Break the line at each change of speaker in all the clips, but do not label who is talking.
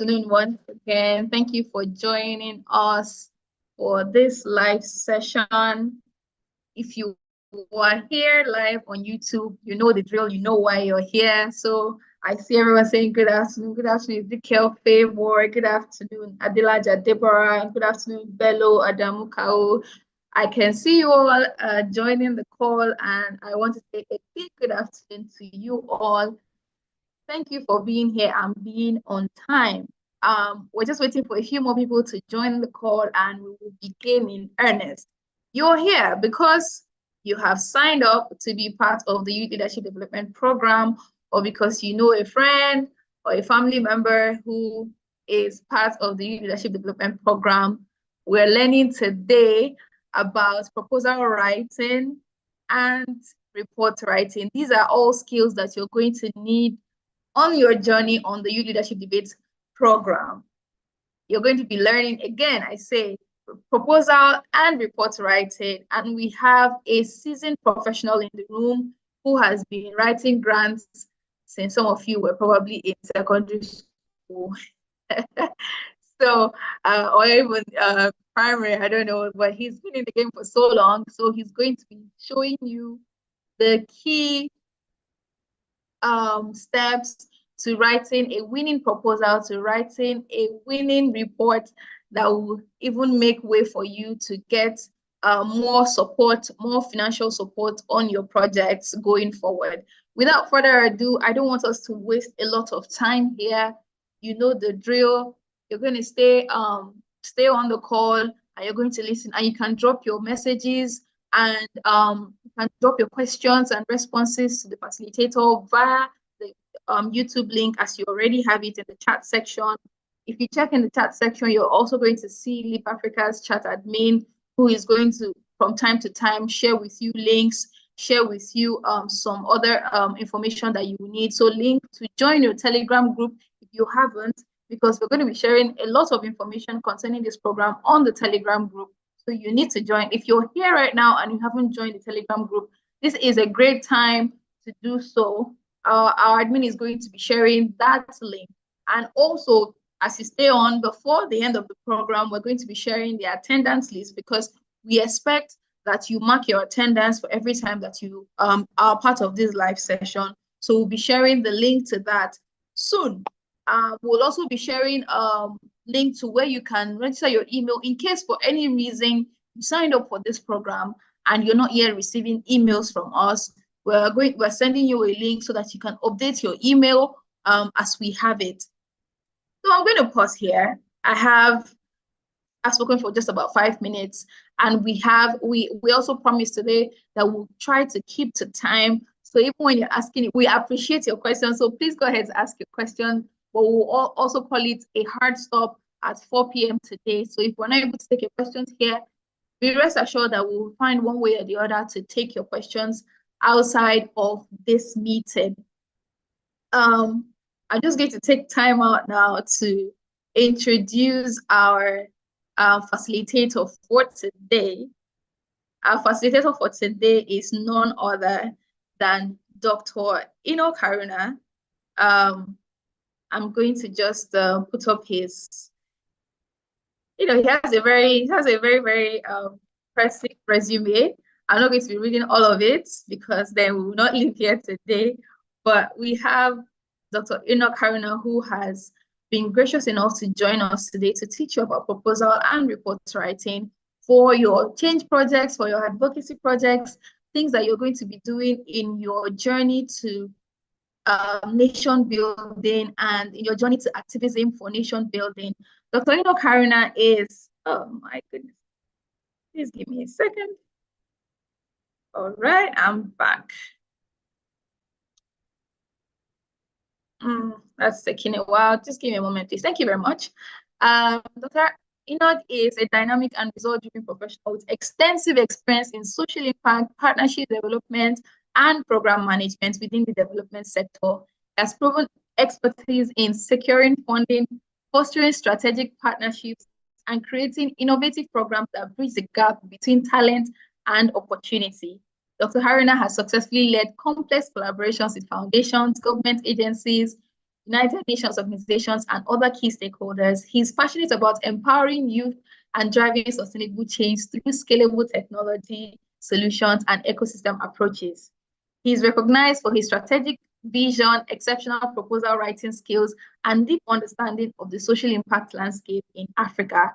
afternoon once again. Thank you for joining us for this live session. If you are here live on YouTube, you know the drill, you know why you're here. So I see everyone saying good afternoon. Good afternoon, Ezekiel Favor. Good afternoon, Adilaja Deborah. Good afternoon, Bello Adamukao. I can see you all joining the call, and I want to say a big good afternoon to you all. Thank you for being here and being on time. We're just waiting for a few more people to join the call and we will begin in earnest. You're here because you have signed up to be part of the Youth Leadership Development Program, or because you know a friend or a family member who is part of the Youth Leadership Development Program. We're learning today about proposal writing and report writing. These are all skills that you're going to need on your journey on the Youth Leadership Debates program. You're going to be learning, again, I say, proposal and report writing. And we have a seasoned professional in the room who has been writing grants since some of you were probably in secondary school. So, or even primary, I don't know, but he's been in the game for so long. So he's going to be showing you the key steps to writing a winning proposal, to writing a winning report that will even make way for you to get more support, more financial support on your projects going forward. Without further ado, I don't want us to waste a lot of time here. You know the drill. You're going to stay on the call and you're going to listen, and you can drop your messages and you can drop your questions and responses to the facilitator via the YouTube link, as you already have it in the chat section. If you check in the chat section, you're also going to see Leap Africa's chat admin, who is going to, from time to time, share with you links, share with you some other information that you need. So link to join your Telegram group if you haven't, because we're going to be sharing a lot of information concerning this program on the Telegram group. So you need to join. If you're here right now and you haven't joined the Telegram group, this is a great time to do so. Our admin is going to be sharing that link. And also, as you stay on, before the end of the program, we're going to be sharing the attendance list, because we expect that you mark your attendance for every time that you are part of this live session. So we'll be sharing the link to that soon. We'll also be sharing link to where you can register your email in case for any reason you signed up for this program and you're not yet receiving emails from us. We're sending you a link so that you can update your email as we have it. So I'm going to pause here. I've spoken for just about 5 minutes, and we also promised today that we'll try to keep to time. So even when you're asking it, we appreciate your questions. So please go ahead and ask your question. But we'll also call it a hard stop at 4 p.m. today. So if we're not able to take your questions here, be rest assured that we'll find one way or the other to take your questions outside of this meeting. I'm just going to take time out now to introduce our facilitator for today. Our facilitator for today is none other than Dr. Enoch Haruna. I'm going to just put up his, he has a very, very impressive resume. I'm not going to be reading all of it because then we will not leave here today. But we have Dr. Enoch Haruna, who has been gracious enough to join us today to teach you about proposal and report writing for your change projects, for your advocacy projects, things that you're going to be doing in your journey to nation building and in your journey to activism for nation building. Dr. Enoch Haruna is, oh my goodness, please give me a second. All right, I'm back. That's taking a while. Just give me a moment, please. Thank you very much. Dr. Enoch is a dynamic and result-driven professional with extensive experience in social impact, partnership development, and program management within the development sector. He has proven expertise in securing funding, fostering strategic partnerships, and creating innovative programs that bridge the gap between talent and opportunity. Dr. Haruna has successfully led complex collaborations with foundations, government agencies, United Nations organizations, and other key stakeholders. He's passionate about empowering youth and driving sustainable change through scalable technology solutions and ecosystem approaches. He's recognized for his strategic vision, exceptional proposal writing skills, and deep understanding of the social impact landscape in Africa.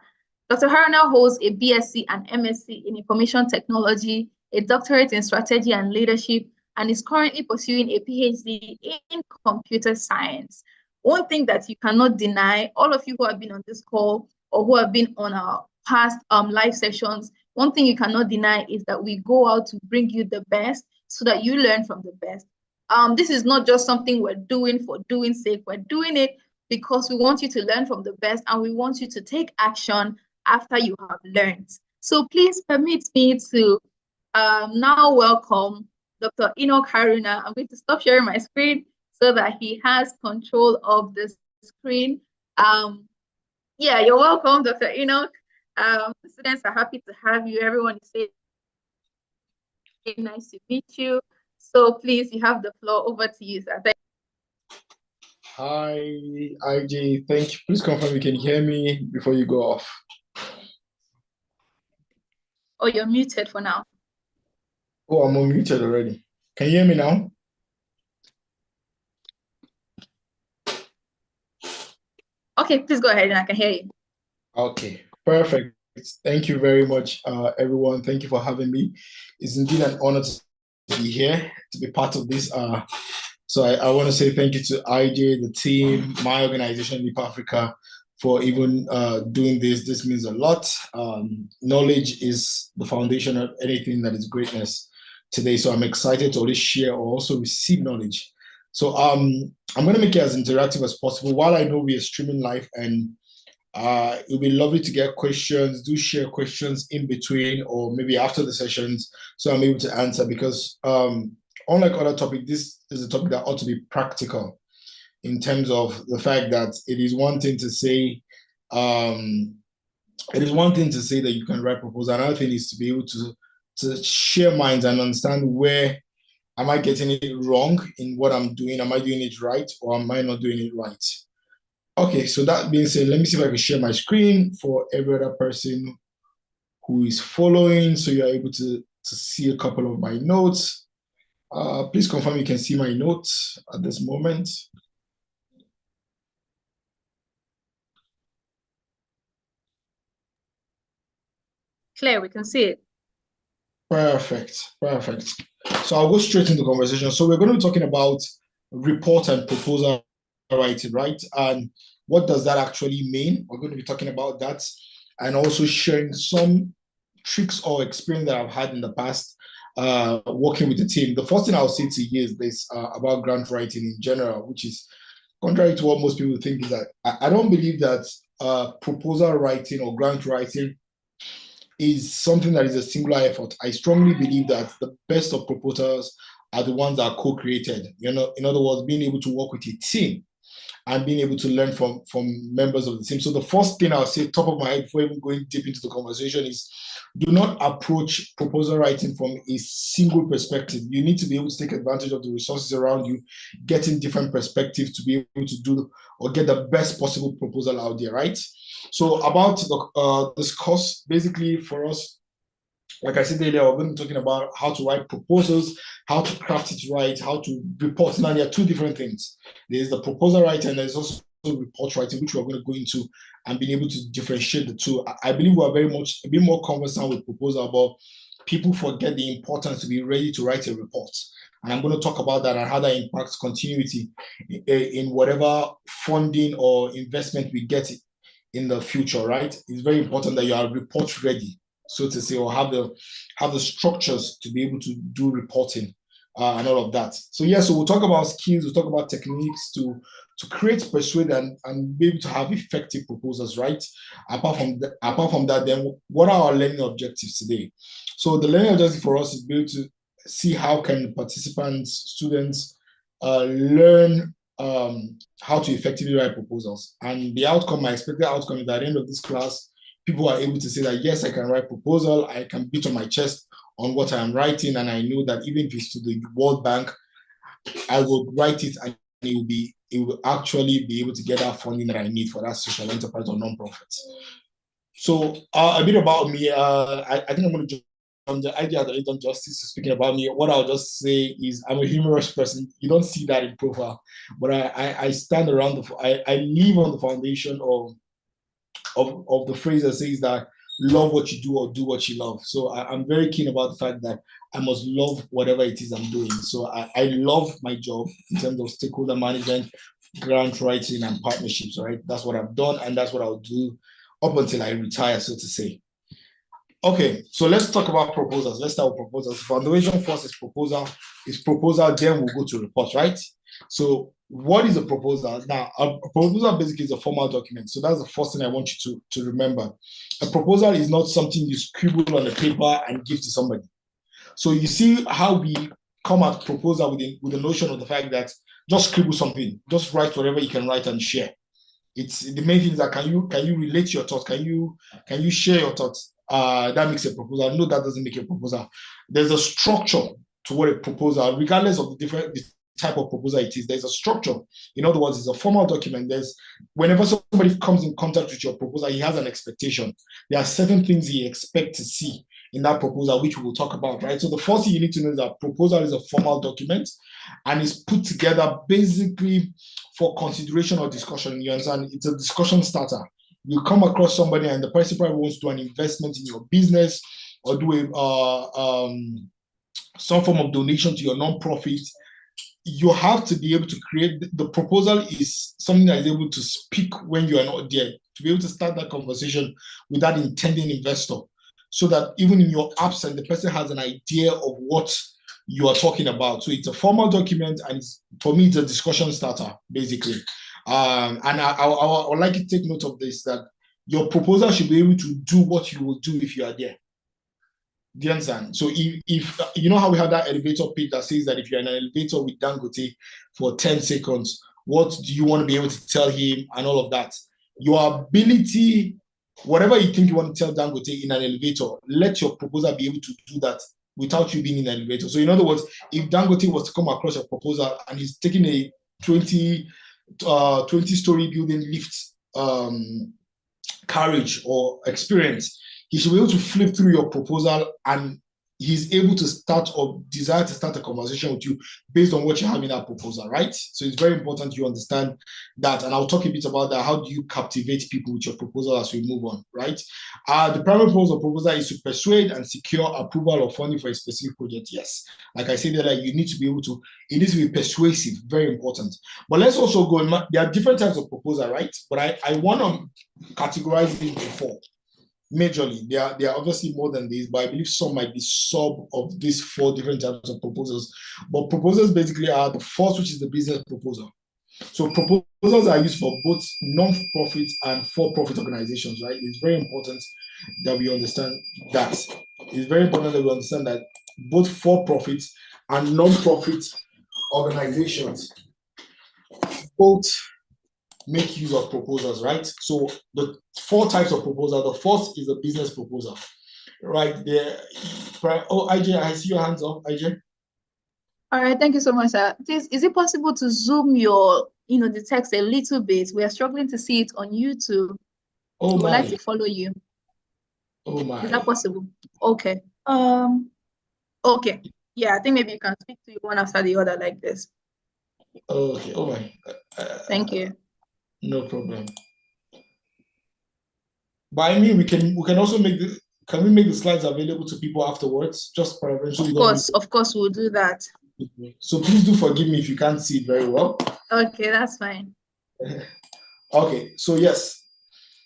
Dr. Haruna holds a BSc and MSc in Information Technology, a doctorate in Strategy and Leadership, and is currently pursuing a PhD in Computer Science. One thing that you cannot deny, all of you who have been on this call or who have been on our past live sessions, one thing you cannot deny is that we go out to bring you the best so that you learn from the best. This is not just something we're doing for doing sake. We're doing it because we want you to learn from the best and we want you to take action after you have learned. So please permit me to now welcome Dr. Enoch Haruna. I'm going to stop sharing my screen so that he has control of the screen. Yeah, you're welcome, Dr. Enoch. The students are happy to have you. Everyone is saying nice to meet you. So please, you have the floor. Over to you, sir.
Hi, IJ. Thank you. Please confirm you can hear me before you go off.
Oh, you're muted for now.
Oh, I'm unmuted already. Can you hear me now?
Okay, please go ahead and I can hear you.
Okay, perfect. Thank you very much, everyone. Thank you for having me. It's indeed an honor to be here, to be part of this. So I want to say thank you to IJ, the team, my organization, Leap Africa, for even doing this. This means a lot. Knowledge is the foundation of anything that is greatness today. So I'm excited to always share or also receive knowledge. So I'm going to make it as interactive as possible. While I know we are streaming live and it'll be lovely to get questions. Do share questions in between or maybe after the sessions so I'm able to answer because unlike other topics, this is a topic that ought to be practical in terms of the fact that it is one thing to say that you can write proposals. Another thing is to be able to share minds and understand where am I getting it wrong in what I'm doing? Am I doing it right or am I not doing it right? Okay, so that being said, let me see if I can share my screen for every other person who is following so you're able to see a couple of my notes. Please confirm you can see my notes at this moment.
Claire, we can see it.
Perfect. So I'll go straight into the conversation. So we're going to be talking about report and proposal writing, right? And what does that actually mean? We're going to be talking about that and also sharing some tricks or experience that I've had in the past working with the team. The first thing I'll say to you is this about grant writing in general, which is contrary to what most people think, is that I don't believe that proposal writing or grant writing is something that is a singular effort. I strongly believe that the best of proposals are the ones that are co-created. You know, in other words, being able to work with a team and being able to learn from members of the team. So the first thing I'll say, top of my head, before even going deep into the conversation, is do not approach proposal writing from a single perspective. You need to be able to take advantage of the resources around you, getting different perspectives to be able to do or get the best possible proposal out there, right? So about this course, basically for us, like I said earlier, we're going to be talking about how to write proposals, how to craft it right, how to report. Now, there are two different things. There's the proposal writing, and there's also report writing, which we're going to go into and being able to differentiate the two. I believe we're very much a bit more conversant with proposal, but people forget the importance to be ready to write a report. And I'm going to talk about that and how that impacts continuity in whatever funding or investment we get in the future, right? It's very important that you are report ready, so to say, or have the structures to be able to do reporting and all of that. So yeah, so we'll talk about skills, we'll talk about techniques to create, persuade, and be able to have effective proposals, right? Apart from that, then what are our learning objectives today? So the learning objective for us is be able to see how can participants, students learn how to effectively write proposals. And the outcome, my expected outcome is that at the end of this class, people are able to say that, yes, I can write proposal, I can beat on my chest on what I'm writing, and I know that even if it's to the World Bank, I will write it and it will actually be able to get that funding that I need for that social enterprise or non-profit. So a bit about me. I think I'm going to on the idea that it's done justice to speaking about me. What I'll just say is I'm a humorous person. You don't see that in profile, but I stand around I live on the foundation of the phrase that says that love what you do or do what you love. So I'm very keen about the fact that I must love whatever it is I'm doing. So I love my job in terms of stakeholder management, grant writing, and partnerships, right? That's what I've done, and that's what I'll do up until I retire, so to say. Okay, so let's talk about proposals. Let's start with proposals. Foundation first is proposal. Then we'll go to reports, right? So what is a proposal? Now, a proposal basically is a formal document. So that's the first thing I want you to remember. A proposal is not something you scribble on a paper and give to somebody. So you see how we come at proposal with the notion of the fact that just scribble something, just write whatever you can write and share. It's the main thing is that can you relate your thoughts? Can you share your thoughts? That makes a proposal. No, that doesn't make a proposal. There's a structure to what a proposal, regardless of the type of proposal it is. There's a structure. In other words, it's a formal document. Whenever somebody comes in contact with your proposal, he has an expectation. There are certain things he expects to see in that proposal, which we will talk about, right? So the first thing you need to know is that proposal is a formal document and is put together basically for consideration or discussion. You understand? It's a discussion starter. You come across somebody and the person probably wants to do an investment in your business or do some form of donation to your non-profit. You have to be able to create, the proposal is something that is able to speak when you are not there, to be able to start that conversation with that intending investor, so that even in your absence, the person has an idea of what you are talking about. So it's a formal document, and for me, it's a discussion starter, basically. And I would like you to take note of this, that your proposal should be able to do what you will do if you are there. Do you understand? So if you know how we have that elevator pitch that says that if you're in an elevator with Dangote for 10 seconds, what do you want to be able to tell him and all of that? Your ability, whatever you think you want to tell Dangote in an elevator, let your proposal be able to do that without you being in an elevator. So in other words, if Dangote was to come across a proposal and he's taking a 20-story building lift carriage or experience, he should be able to flip through your proposal and he's able to start or desire to start a conversation with you based on what you have in that proposal, right? So it's very important you understand that. And I'll talk a bit about that. How do you captivate people with your proposal as we move on, right? The primary purpose of proposal is to persuade and secure approval or funding for a specific project. Yes. Like I said earlier, you need to be able to, it needs to be persuasive, very important. But let's also go, there are different types of proposal, right? But I want to categorize it into four. Majorly, there are obviously more than these, but I believe some might be sub of these four different types of proposals. But proposals basically are the first, which is the business proposal. So proposals are used for both non-profit and for-profit organizations, right? It's very important that we understand that. It's very important that we understand that both for-profit and non-profit organizations both make use of proposals, right? So the four types of proposal. The first is a business proposal, right? There. Oh, IJ, I see your hands up, IJ.
All right, thank you so much, sir. Please, is it possible to zoom your, the text a little bit? We are struggling to see it on YouTube.
Oh,
we would
my.
like to follow you.
Oh my.
Is that possible? Okay. Okay. Yeah, I think maybe you can speak to one after the other like this.
Okay. Oh my.
Thank you.
No problem. But I mean, we can also make can we make the slides available to people afterwards? Just preferentially.
Of course, we'll do that.
So please do forgive me if you can't see it very well.
Okay, that's fine.
Okay, so yes.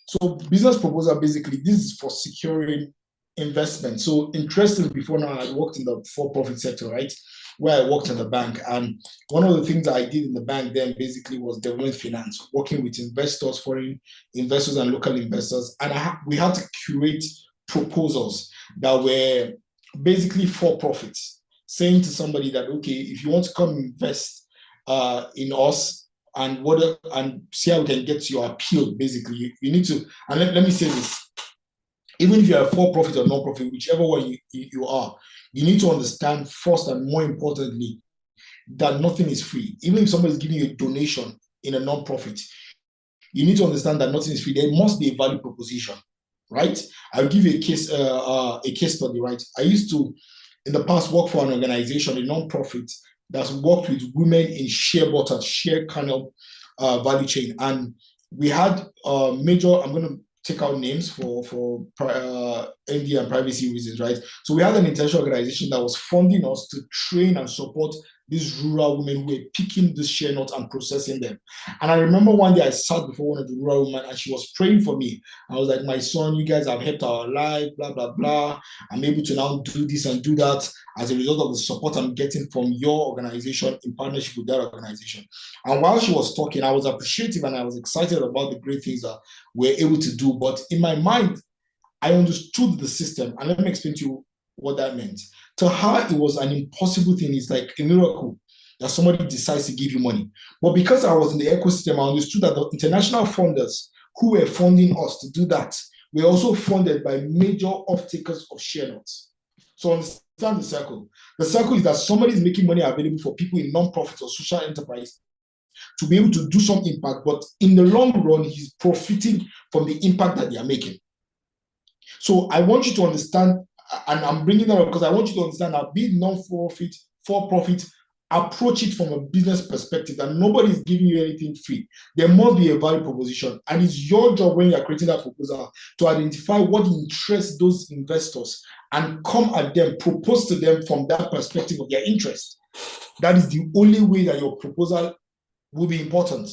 So business proposal, basically, this is for securing investment. So interestingly, before now, I worked in the for-profit sector, right? Where I worked in the bank. And one of the things that I did in the bank then basically was development finance, working with investors, foreign investors and local investors. And we had to curate proposals that were basically for profits, saying to somebody that, okay, if you want to come invest in us, and see how we can get to your appeal, basically. You need to, and let me say this, even if you're a for-profit or non-profit, whichever one you are, you need to understand first and more importantly that nothing is free. Even if somebody is giving you a donation in a non-profit, you need to understand that nothing is free. There must be a value proposition, right? I'll give you a case study, right? I used to, in the past, work for an organization, a non-profit, that's worked with women in share butter, share kind of value chain. And we had major, I'm going to take out names for ND and privacy reasons, right? So we had an international organization that was funding us to train and support these rural women who were picking this share nuts and processing them. And I remember one day I sat before one of the rural women and she was praying for me. I was like, my son, you guys have helped our life, blah, blah, blah. I'm able to now do this and do that as a result of the support I'm getting from your organization in partnership with that organization. And while she was talking, I was appreciative and I was excited about the great things that we're able to do. But in my mind, I understood the system. And let me explain to you what that meant. To her, it was an impossible thing. It's like a miracle that somebody decides to give you money. But because I was in the ecosystem, I understood that the international funders who were funding us to do that were also funded by major off-takers of share notes. So understand the circle. The circle is that somebody is making money available for people in non-profit or social enterprise to be able to do some impact, but in the long run, he's profiting from the impact that they are making. So I want you to understand, and I'm bringing that up because I want you to understand that be it non-profit, for-profit, approach it from a business perspective that nobody is giving you anything free. There must be a value proposition. And it's your job when you're creating that proposal to identify what interests those investors and come at them, propose to them from that perspective of their interest. That is the only way that your proposal will be important.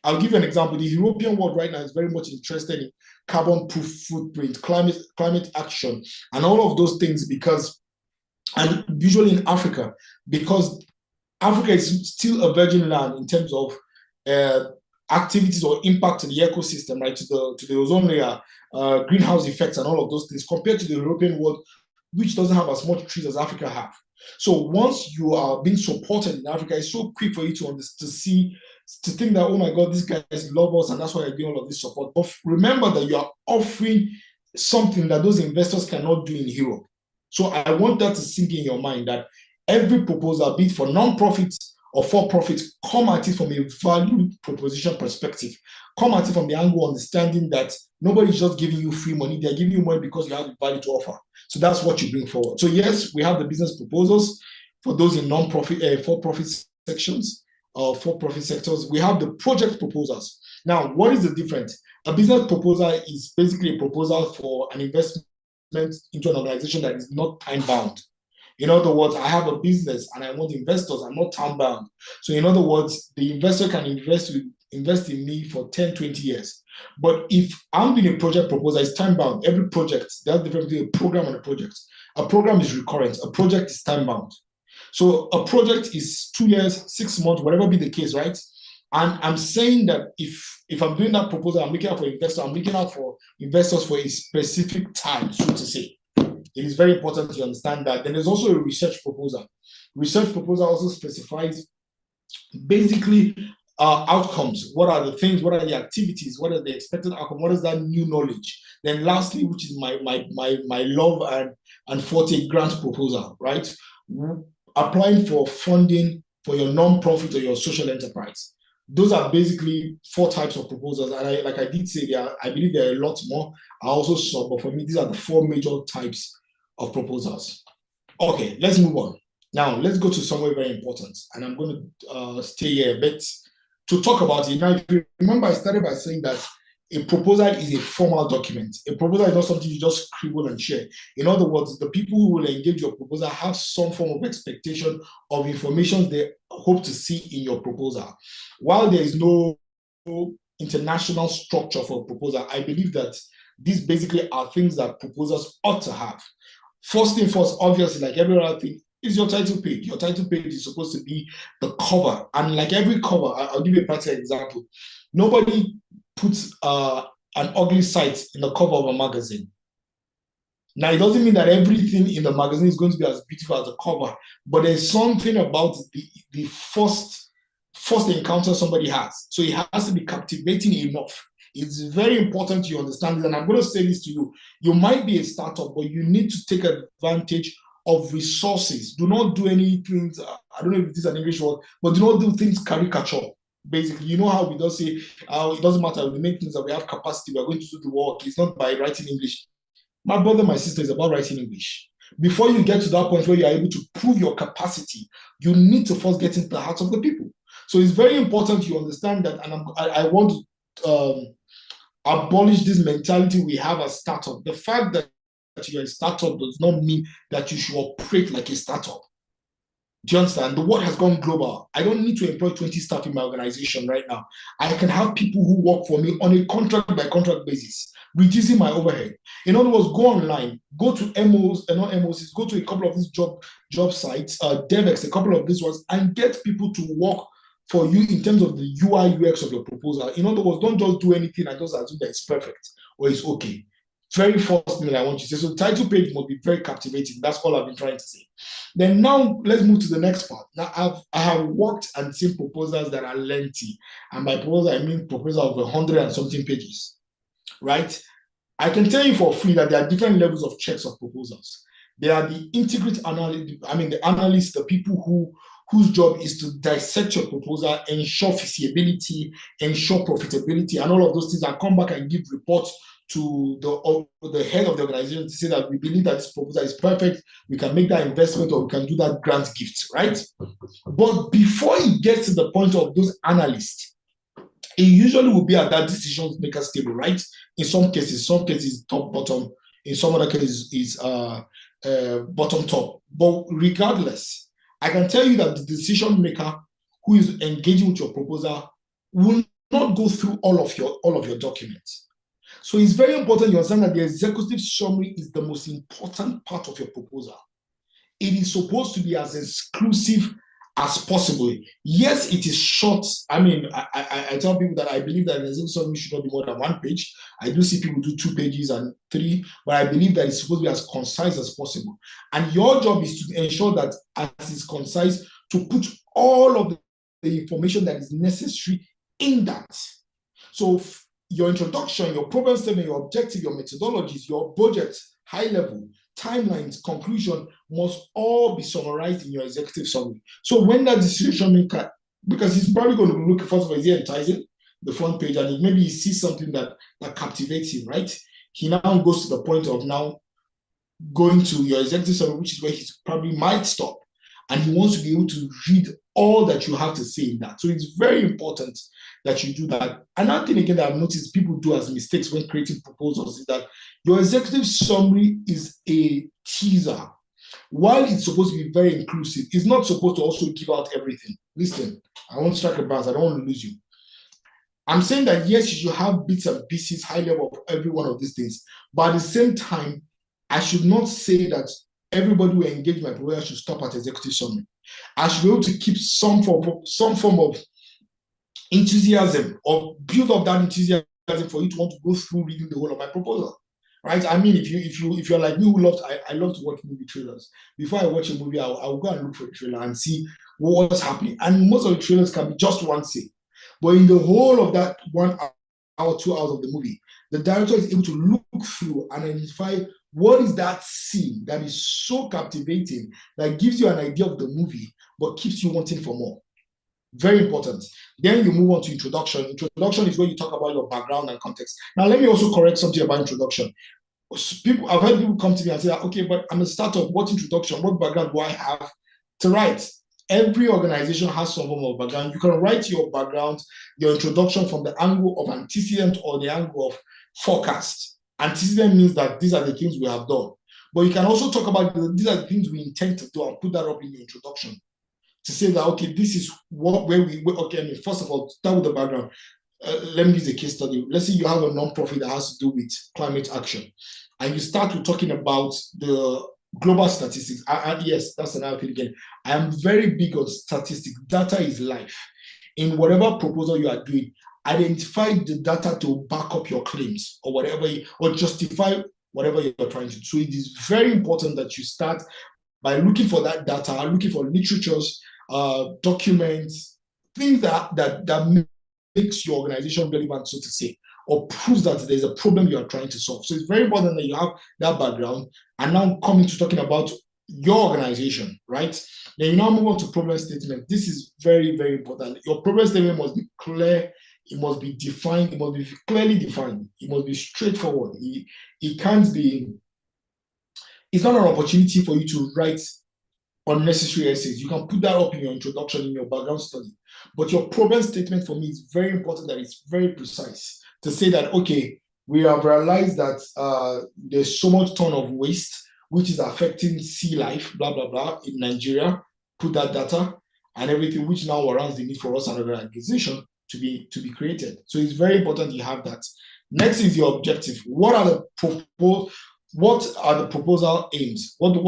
I'll give you an example. The European world right now is very much interested in carbon proof footprint, climate action, and all of those things because, and usually in Africa, because Africa is still a virgin land in terms of activities or impact to the ecosystem, right, to the ozone layer, greenhouse effects, and all of those things, compared to the European world, which doesn't have as much trees as Africa have. So once you are being supported in Africa, it's so quick for you to think that, oh my God, these guys love us, and that's why I give all of this support. But remember that you are offering something that those investors cannot do in Europe. So I want that to sink in your mind that every proposal, be it for non-profits or for-profit, come at it from a value proposition perspective. Come at it from the angle understanding that nobody's just giving you free money. They're giving you money because you have the value to offer. So that's what you bring forward. So yes, we have the business proposals for those in non-profit, for-profit sections, for-profit sectors. We have the project proposals. Now, what is the difference? A business proposal is basically a proposal for an investment into an organization that is not time-bound. In other words, I have a business and I want investors. I'm not time-bound. So in other words, the investor can invest in me for 10, 20 years. But if I'm doing a project proposal, it's time-bound. Every project, there's a difference between a program and a project. A program is recurrent. A project is time-bound. So a project is 2 years, 6 months, whatever be the case, right? And I'm saying that if I'm doing that proposal, I'm looking out for investors, I'm looking out for investors for a specific time, so to say. It is very important to understand that. Then there's also a research proposal. Research proposal also specifies basically outcomes. What are the things? What are the activities? What are the expected outcome? What is that new knowledge? Then lastly, which is my love and forte grant proposal, right? Applying for funding for your non-profit or your social enterprise. Those are basically 4 types of proposals. And like I did say, I believe there are a lot more. I also saw, but for me, these are the 4 major types of proposals. Okay, let's move on. Now, let's go to somewhere very important. And I'm going to stay here a bit to talk about it. Now, if you remember, I started by saying that a proposal is a formal document. A proposal is not something you just scribble and share. In other words, the people who will engage your proposal have some form of expectation of information they hope to see in your proposal. While there is no international structure for a proposal, I believe that these basically are things that proposals ought to have. First thing first, obviously, like every other thing, is your title page. Your title page is supposed to be the cover. And like every cover, I'll give you a practical example. Nobody puts an ugly sight in the cover of a magazine. Now, it doesn't mean that everything in the magazine is going to be as beautiful as the cover, but there's something about the first encounter somebody has. So it has to be captivating enough. It's very important you understand this, and I'm going to say this to you. You might be a startup, but you need to take advantage of resources. Do not do anything, I don't know if it is an English word, but do not do things caricature. Basically, you know how we don't say, it doesn't matter, we make things that we have capacity, we're going to do the work. It's not by writing English. My brother, my sister, is about writing English. Before you get to that point where you are able to prove your capacity, you need to first get into the hearts of the people. So it's very important you understand that, and I want to abolish this mentality we have as startup. The fact that you're a startup does not mean that you should operate like a startup. Do you understand? The world has gone global. I don't need to employ 20 staff in my organization right now. I can have people who work for me on a contract by contract basis, reducing my overhead. In other words, go online, go to MOs and not MOs, go to a couple of these job sites, DevX, a couple of these ones, and get people to work for you in terms of the UI UX of your proposal. In other words, don't just do anything and just assume that it's perfect or it's okay. Very first thing that I want you to say. So the title page must be very captivating. That's all I've been trying to say. Then now let's move to the next part. Now I have worked and seen proposals that are lengthy. And by proposal, I mean proposal of 100 and something pages, right? I can tell you for free that there are different levels of checks of proposals. There are the integrity analysts, the analysts, the people whose job is to dissect your proposal, ensure feasibility, ensure profitability, and all of those things, and come back and give reports to the head of the organization to say that we believe that this proposal is perfect, we can make that investment, or we can do that grant gift, right? But before it gets to the point of those analysts, it usually will be at that decision maker table, right? In some cases top, bottom. In some other cases, is bottom, top. But regardless, I can tell you that the decision maker who is engaging with your proposal will not go through all of your documents. So it's very important you understand that the executive summary is the most important part of your proposal. It is supposed to be as exclusive as possible. Yes, it is short. I tell people that I believe that an executive summary should not be more than 1 page. I do see people do 2 pages and 3, but I believe that it's supposed to be as concise as possible. And your job is to ensure that as it's concise, to put all of the information that is necessary in that. So your introduction, your problem statement, your objective, your methodologies, your budget, high level, timelines, conclusion must all be summarized in your executive summary. So when that decision maker, because he's probably going to look, first of all, is he enticing the front page, and maybe he sees something that captivates him, right? He now goes to the point of now going to your executive summary, which is where he probably might stop, and he wants to be able to read all that you have to say in that. So it's very important that you do that. Another thing again that I've noticed people do as mistakes when creating proposals is that your executive summary is a teaser. While it's supposed to be very inclusive, it's not supposed to also give out everything. Listen, I won't strike a balance. I don't want to lose you. I'm saying that yes, you should have bits and pieces, high level of every one of these things. But at the same time, I should not say that everybody who engage my proposal should stop at executive summary. I should be able to keep some form of enthusiasm, or build up that enthusiasm for you to want to go through reading the whole of my proposal, right? I mean, if you're like me, who loves, I love to watch movie trailers. Before I watch a movie, I'll go and look for a trailer and see what's happening. And most of the trailers can be just one scene, but in the whole of that 1 hour, 2 hours of the movie, the director is able to look through and identify what is that scene that is so captivating that gives you an idea of the movie but keeps you wanting for more. Very important. Then you move on to introduction. Introduction is where you talk about your background and context. Now, let me also correct something about introduction. I've heard people come to me and say, okay, but I'm a startup. What introduction, what background do I have to write? Every organization has some form of background. You can write your background, your introduction from the angle of antecedent or the angle of forecast. Antecedent means that these are the things we have done. But you can also talk about these are the things we intend to do and put that up in your introduction. To say that, okay, this is first of all, start with the background. Let me use a case study. Let's say you have a nonprofit that has to do with climate action, and you start with talking about the global statistics. Yes, that's another thing again. I am very big on statistics. Data is life. In whatever proposal you are doing, identify the data to back up your claims or whatever, or justify whatever you're trying to do. So it is very important that you start by looking for that data, looking for literatures, documents, things that makes your organization relevant, so to say, or proves that there's a problem you are trying to solve. So it's very important that you have that background. And now coming to talking about your organization, right? Then you now move on to problem statement. This is very, very important. Your problem statement must be clear, it must be defined, it must be clearly defined, it must be straightforward. It can't be, it's not an opportunity for you to write unnecessary essays. You can put that up in your introduction, in your background study. But your problem statement for me is very important, that it's very precise to say that, okay, we have realized that there's so much ton of waste which is affecting sea life, blah, blah, blah, in Nigeria. Put that data and everything, which now warrants the need for us and an organization to be created. So it's very important you have that. Next is your objective. What are the proposal aims? What the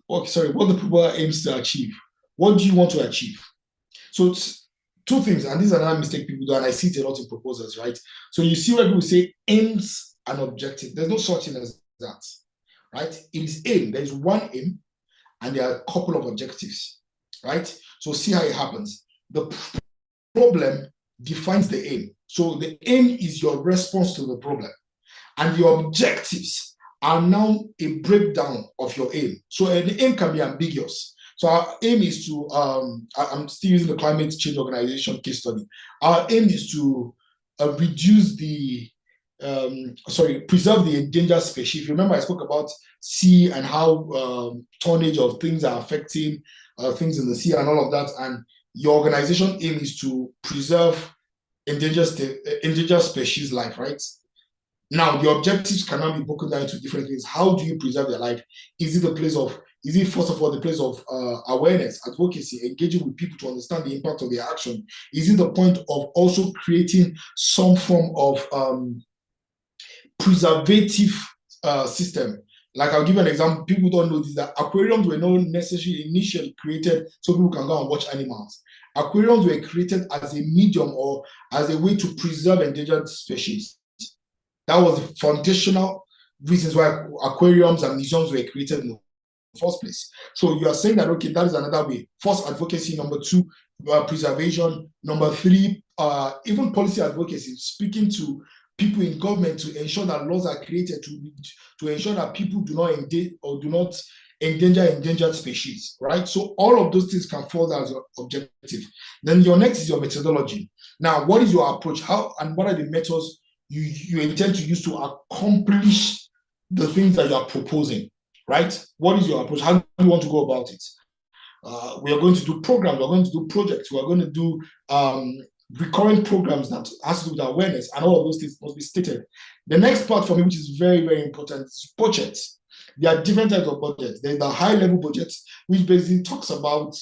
proposal aims to achieve? What do you want to achieve? So it's two things, and these are another mistake people do, and I see it a lot in proposals, right? So you see where people say aims and objective. There's no such thing as that, right? It is aim. There's one aim, and there are a couple of objectives, right? So see how it happens. The problem defines the aim. So the aim is your response to the problem, and your objectives are now a breakdown of your aim. So an aim can be ambiguous. So our aim is to, I'm still using the climate change organization case study. Our aim is to preserve the endangered species. Remember, I spoke about sea and how tonnage of things are affecting things in the sea and all of that. And your organization aim is to preserve endangered species life, right? Now, the objectives cannot be broken down into different things. How do you preserve their life? Is it first of all the place of awareness, advocacy, engaging with people to understand the impact of their action? Is it the point of also creating some form of preservative system? Like, I'll give you an example. People don't know this, that aquariums were not necessarily initially created so people can go and watch animals. Aquariums were created as a medium or as a way to preserve endangered species. That was the foundational reasons why aquariums and museums were created in the first place. So you are saying that, okay, that is another way. First, advocacy. Number two, preservation. Number three, even policy advocacy, speaking to people in government to ensure that laws are created to ensure that people do not endanger endangered species, right? So all of those things can fall as your objective. Then your next is your methodology. Now, what is your approach? How and what are the methods you intend to use to accomplish the things that you are proposing, right? What is your approach? How do you want to go about it? We are going to do programs, we're going to do projects, we're going to do recurrent programs that has to do with awareness, and all of those things must be stated. The next part for me, which is very, very important, is budget. There are different types of budget. There's the high-level budget, which basically talks about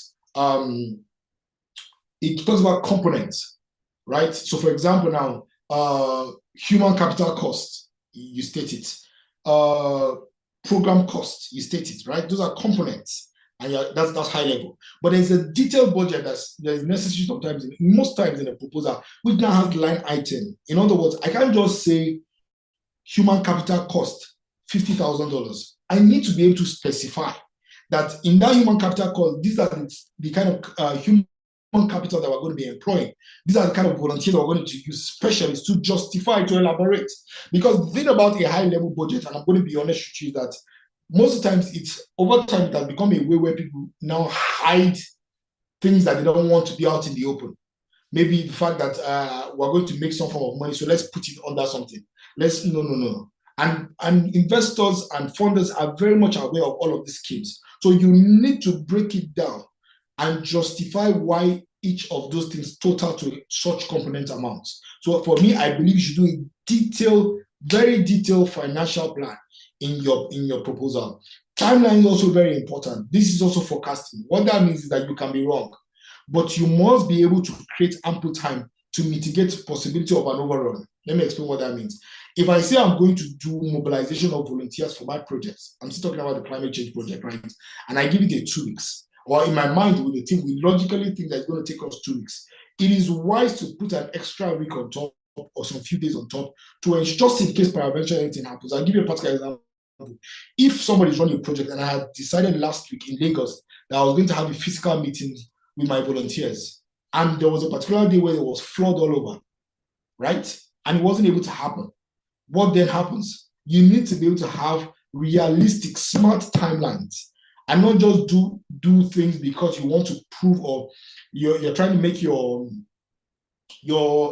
components, right? So for example, now, human capital cost, you state it. Program cost, you state it, right? Those are components, and that's high level. But there's a detailed budget that is necessary sometimes, most times in a proposal, which now has line item. In other words, I can't just say human capital cost $50,000. I need to be able to specify that in that human capital cost, these are the kind of human capital that we're going to be employing. These are the kind of volunteers that we're going to use, specialists, to justify, to elaborate. Because the thing about a high-level budget, and I'm going to be honest with you, that most of the times over time it has become a way where people now hide things that they don't want to be out in the open. Maybe the fact that we're going to make some form of money, so let's put it under something. No. And investors and funders are very much aware of all of these schemes. So you need to break it down and justify why each of those things total to such component amounts. So for me, I believe you should do a very detailed financial plan in your proposal. Timeline is also very important. This is also forecasting. What that means is that you can be wrong, but you must be able to create ample time to mitigate the possibility of an overrun. Let me explain what that means. If I say I'm going to do mobilization of volunteers for my projects, I'm still talking about the climate change project, right? And I give it a 2 weeks. Or in my mind, with the team, we logically think that it's going to take us 2 weeks. It is wise to put an extra week on top or some few days on top to ensure, just in case peradventure anything happens. I'll give you a particular example. If somebody's running a project and I had decided last week in Lagos that I was going to have a physical meeting with my volunteers, and there was a particular day where there was flood all over, right? And it wasn't able to happen. What then happens? You need to be able to have realistic, smart timelines, and not just do things because you want to prove, or you're trying to make your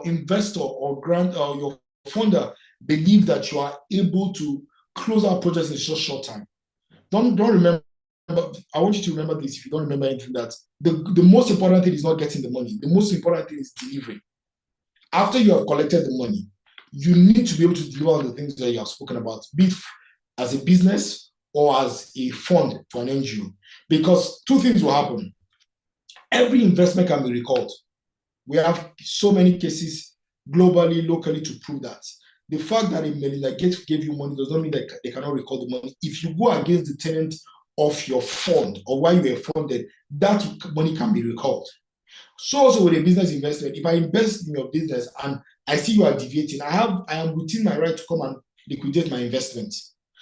investor or grant or your funder believe that you are able to close out projects in such short time. Don't remember. I want you to remember this. If you don't remember anything, that the most important thing is not getting the money. The most important thing is delivery. After you have collected the money, you need to be able to deliver on the things that you have spoken about, be it as a business or as a fund for an NGO. Because two things will happen. Every investment can be recalled. We have so many cases globally, locally to prove that. The fact that a Melinda Gates gave you money does not mean that they cannot recall the money. If you go against the tenant of your fund or why you were funded, that money can be recalled. So also with a business investment, if I invest in your business and I see you are deviating, I am within my right to come and liquidate my investment.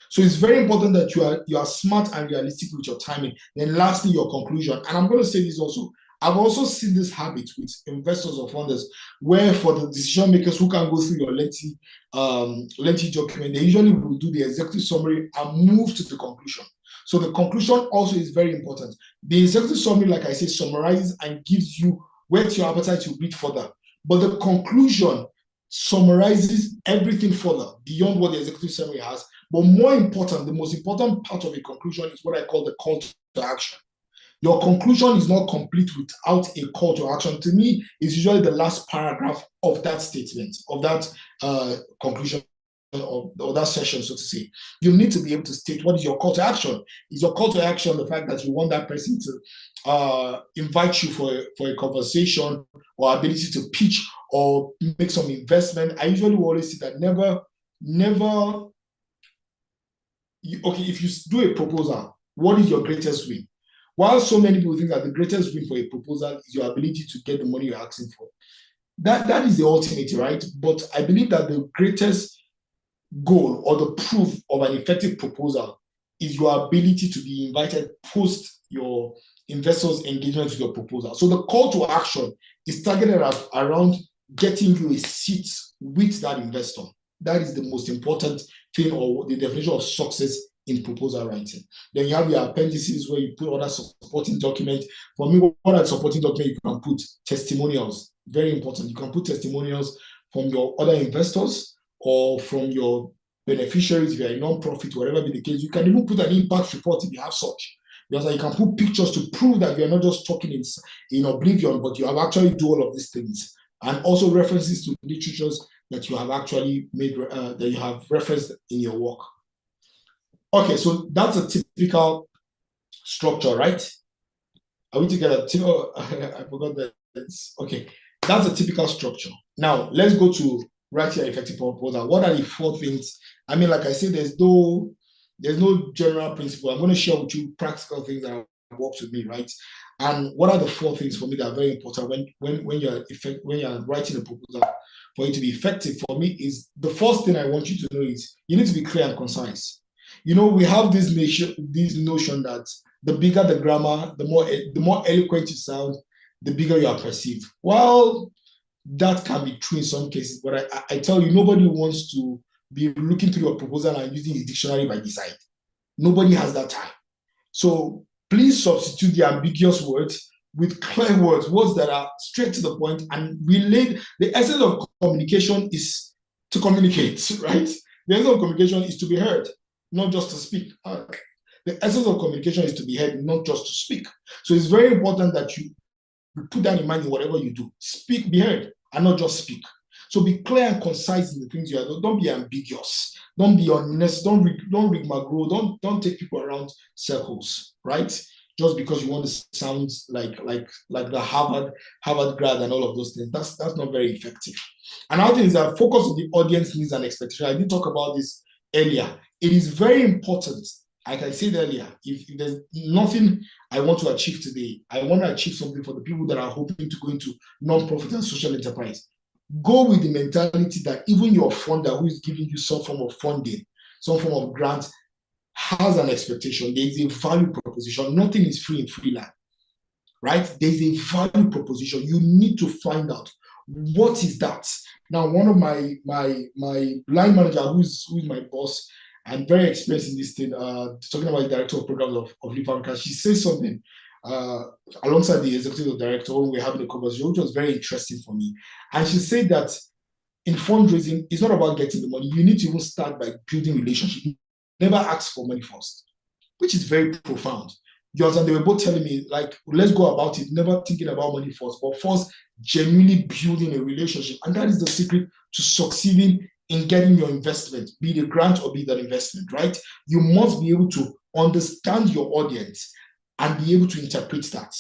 So it's very important that you are smart and realistic with your timing. Then lastly, your conclusion. And I'm going to say this also. I've also seen this habit with investors or funders, where for the decision makers who can go through your lengthy document, they usually will do the executive summary and move to the conclusion. So the conclusion also is very important. The executive summary, like I say, summarizes and gives you whet your appetite to read further. But the conclusion summarizes everything further beyond what the executive summary has. But more important, the most important part of a conclusion is what I call the call to action. Your conclusion is not complete without a call to action. To me, it's usually the last paragraph of that statement, of that conclusion, or that session, so to say. You need to be able to state what is your call to action. Is your call to action the fact that you want that person to invite you for a conversation or ability to pitch or make some investment? I usually will always say that never, okay, if you do a proposal, what is your greatest win? While so many people think that the greatest win for a proposal is your ability to get the money you're asking for, that is the ultimate, right? But I believe that the greatest goal or the proof of an effective proposal is your ability to be invited post your investors' engagement with your proposal. So the call to action is targeted around getting you a seat with that investor. That is the most important thing, or the definition of success in proposal writing. Then you have your appendices where you put other supporting documents. For me, what are supporting documents? You can put testimonials. Very important. You can put testimonials from your other investors or from your beneficiaries if you're a non-profit, whatever be the case. You can even put an impact report if you have such. Because you can put pictures to prove that you're not just talking in oblivion, but you have actually do all of these things. And also references to literatures that you have actually made, that you have referenced in your work. Okay, so that's a typical structure, right? Are we together? I forgot that. Okay, that's a typical structure. Now, let's go to write your effective proposal. What are the 4 things? I mean, like I said, there's no general principle. I'm going to share with you practical things that have worked with me, right? And what are the 4 things for me that are very important when you're writing a proposal for it to be effective? For me, is the first thing I want you to know is you need to be clear and concise. You know, we have this notion that the bigger the grammar, the more eloquent you sound, the bigger you are perceived. Well, that can be true in some cases, but I tell you, nobody wants to be looking through your proposal and using a dictionary by the side. Nobody has that time. So please substitute the ambiguous words with clear words that are straight to the point and relate. The essence of communication is to communicate, right? The essence of communication is to be heard, not just to speak. The essence of communication is to be heard, not just to speak. So it's very important that you put that in mind in whatever you do. Speak, be heard, and not just speak. So be clear and concise in the things you are doing. Don't be ambiguous. Don't be honest. Don't rigmarole. Don't take people around circles, right? Just because you want to sound like the Harvard grad and all of those things. That's not very effective. Another thing is that focus on the audience needs and expectation. I did talk about this earlier. It is very important. Like I said earlier, if there's nothing I want to achieve today, I want to achieve something for the people that are hoping to go into non-profit and social enterprise. Go with the mentality that even your funder who is giving you some form of funding, some form of grant, has an expectation. There is a value proposition. Nothing is free in freelance, right? There's a value proposition. You need to find out what is that. Now, one of my line manager, who's my boss, and very experienced in this thing, talking about the director of programs of Leap Africa. She says something alongside the executive director when we were having a conversation, which was very interesting for me. And she said that in fundraising, it's not about getting the money. You need to even start by building relationships. Never ask for money first, which is very profound. You understand? They were both telling me, like, let's go about it, never thinking about money first, but first genuinely building a relationship. And that is the secret to succeeding in getting your investment, be it a grant or be it an investment, right? You must be able to understand your audience and be able to interpret that.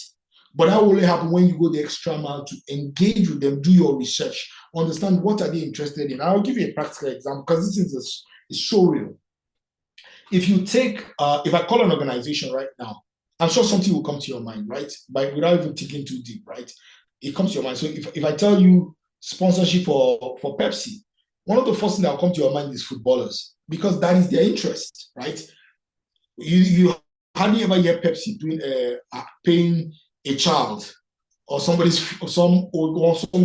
But that will only happen when you go the extra mile to engage with them, do your research, understand what are they interested in. I'll give you a practical example because this is so real. If you take, if I call an organization right now, I'm sure something will come to your mind, right? Without even thinking too deep, right? It comes to your mind. So if I tell you sponsorship for Pepsi, one of the first things that will come to your mind is footballers, because that is their interest, right? You hardly ever hear Pepsi doing paying a child or some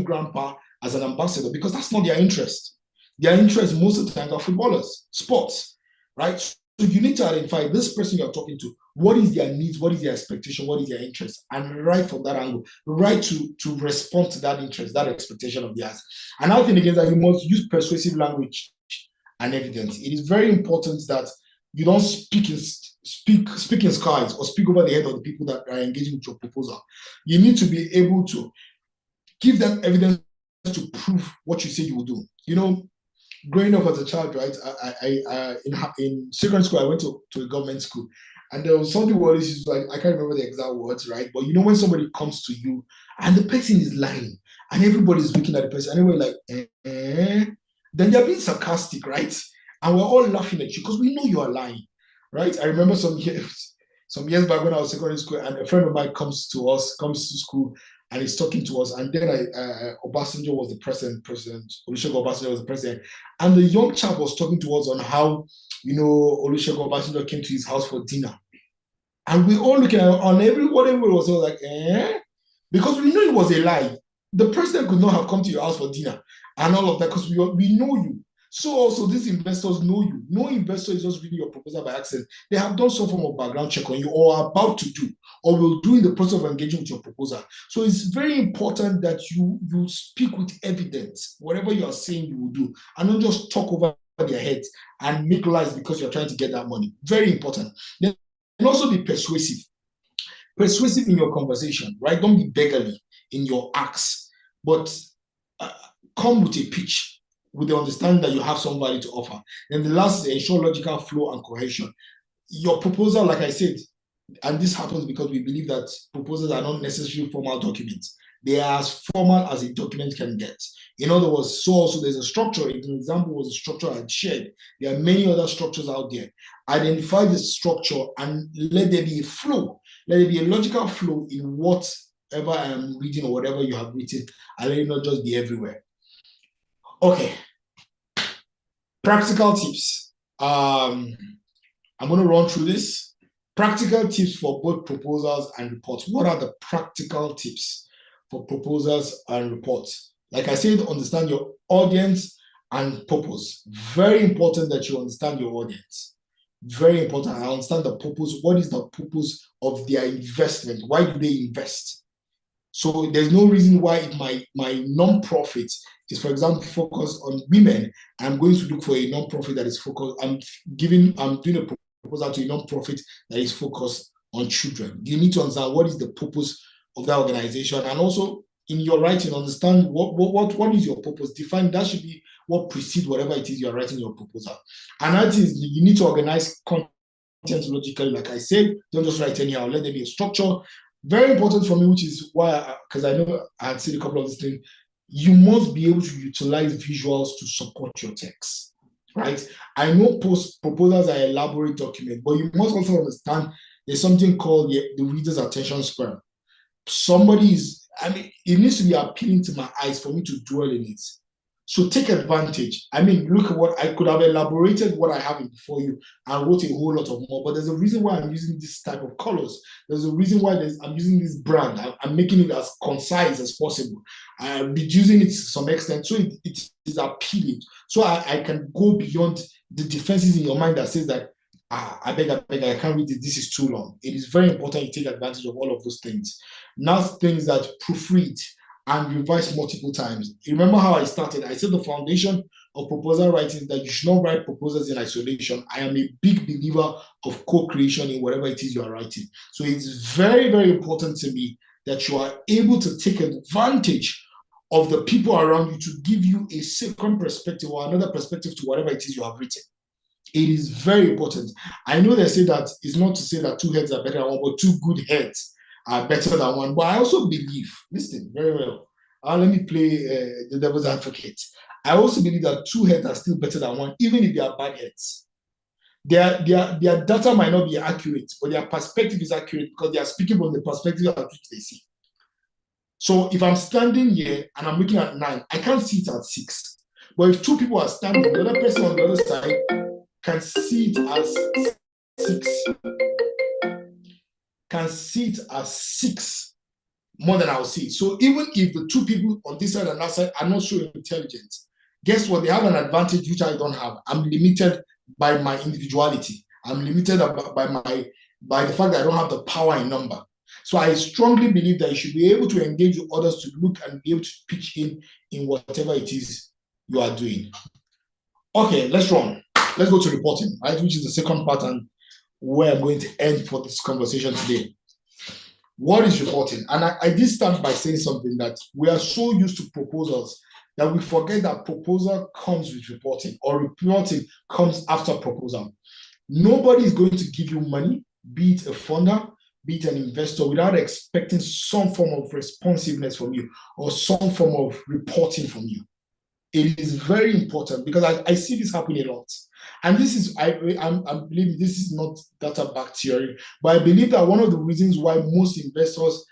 grandpa as an ambassador, because that's not their interest. Their interest most of the time are footballers, sports, right? So you need to identify this person you're talking to, what is their needs, what is their expectation, what is their interest, and right from that angle, right to respond to that interest, that expectation of theirs. Another thing again is that you must use persuasive language and evidence. It is very important that you don't speak in skies or speak over the head of the people that are engaging with your proposal. You need to be able to give them evidence to prove what you say you will do. You know, growing up as a child, right? In secondary school, I went to a government school, and there was something where this is like, I can't remember the exact words, right? But you know, when somebody comes to you and the person is lying, and everybody's looking at the person, and we're like, then they're being sarcastic, right? And we're all laughing at you because we know you are lying, right? I remember some years back when I was in secondary school, and a friend of mine comes to school, and he's talking to us. And then Obasanjo was the president, Olusegun Obasanjo was the president. And the young chap was talking to us on how, you know, Olusegun Obasanjo came to his house for dinner. And we all looking at on everybody was all like, because we knew it was a lie. The president could not have come to your house for dinner and all of that because we know you. So also these investors know you. No investor is just reading your proposal by accident. They have done some form of background check on you or are about to do or will do in the process of engaging with your proposal. So it's very important that you speak with evidence, whatever you are saying you will do, and not just talk over their heads and make lies because you're trying to get that money. Very important. Then also be persuasive. Persuasive in your conversation, right? Don't be beggarly in your acts, but come with a pitch with the understanding that you have some value to offer. Then the last is ensure logical flow and cohesion. Your proposal, like I said, and this happens because we believe that proposals are not necessarily formal documents. They are as formal as a document can get. In other words, so also there's a structure. An example was a structure I shared. There are many other structures out there. Identify the structure and let there be a flow. Let there be a logical flow in whatever I am reading or whatever you have written, and let it not just be everywhere. Okay. Practical tips. I'm going to run through this. Practical tips for both proposals and reports. What are the practical tips for proposals and reports? Like I said, understand your audience and purpose. Very important that you understand your audience. Very important. I understand the purpose. What is the purpose of their investment? Why do they invest? So there's no reason why if my non-profit is, for example, focused on women, I'm going to look for a non-profit that is focused. I'm doing a proposal to a non-profit that is focused on children. You need to understand what is the purpose of that organization, and also in your writing, understand what is your purpose. Define that should be what precedes whatever it is you are writing your proposal. And that is you need to organize content logically, like I said. Don't just write anyhow. Let there be a structure. Very important for me, which is why, because I know I had said a couple of these things, you must be able to utilize visuals to support your text, right? I know proposals are elaborate documents, but you must also understand there's something called the reader's attention span. It needs to be appealing to my eyes for me to dwell in it. So take advantage. Look at what I could have elaborated what I have before you and wrote a whole lot of more. But there's a reason why I'm using this type of colors. There's a reason why I'm using this brand. I'm making it as concise as possible. I'm reducing it to some extent so it is appealing. So I can go beyond the defenses in your mind that says that, I beg, I can't read it. This is too long. It is very important you take advantage of all of those things. Now, things that proofread and revise multiple times. Remember how I started? I said the foundation of proposal writing is that you should not write proposals in isolation. I am a big believer of co-creation in whatever it is you are writing. So it's very, very important to me that you are able to take advantage of the people around you to give you a second perspective or another perspective to whatever it is you have written. It is very important. I know they say that it's not to say that two heads are better than one, but two good heads are better than one. But I also believe, listen very well, let me play the devil's advocate. I also believe that two heads are still better than one, even if they are bad heads. Their data might not be accurate, but their perspective is accurate because they are speaking from the perspective at which they see. So if I'm standing here and I'm looking at 9, I can't see it at 6. But if two people are standing, the other person on the other side can see it as 6. Can see it as 6 more than I'll see. So even if the two people on this side and that side are not so intelligent, guess what? They have an advantage which I don't have. I'm limited by my individuality. I'm limited by the fact that I don't have the power in number. So I strongly believe that you should be able to engage with others to look and be able to pitch in whatever it is you are doing. Okay, let's run. Let's go to reporting, right? Which is the second part and where I'm going to end for this conversation today. What is reporting? And I did start by saying something that we are so used to proposals that we forget that proposal comes with reporting, or reporting comes after proposal. Nobody is going to give you money, be it a funder, be it an investor, without expecting some form of responsiveness from you or some form of reporting from you. It is very important because I see this happen a lot. And this is, I'm believing this is not data-backed theory, but I believe that one of the reasons why most investors